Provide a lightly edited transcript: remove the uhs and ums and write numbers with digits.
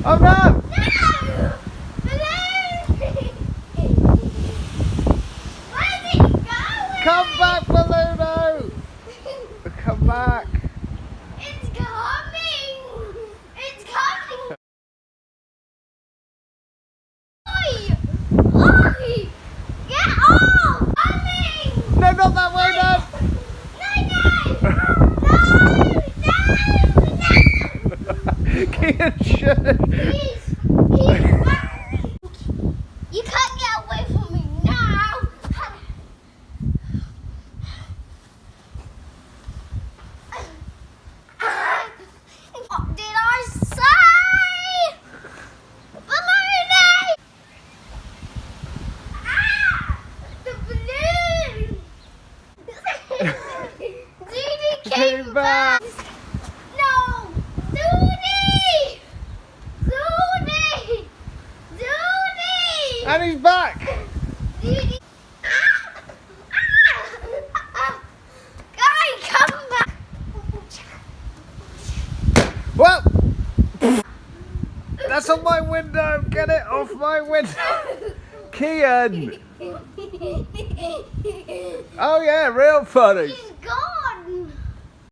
Oh no! No! Balloony! Where's it going? Come back, Balloony! Come back! It's coming! It's coming! Oi! Oi! Get off! Coming! No, not that way, no! Kian, shut He's back! You can't get away from me now! What did I say? Balloony! Ah! The balloon! Doody came back! No! Doody! Doody! Doody! And he's back! Doody! Guy, come back! Well, that's on my window. Get it off my window. Kian. Oh yeah, real funny. He's gone!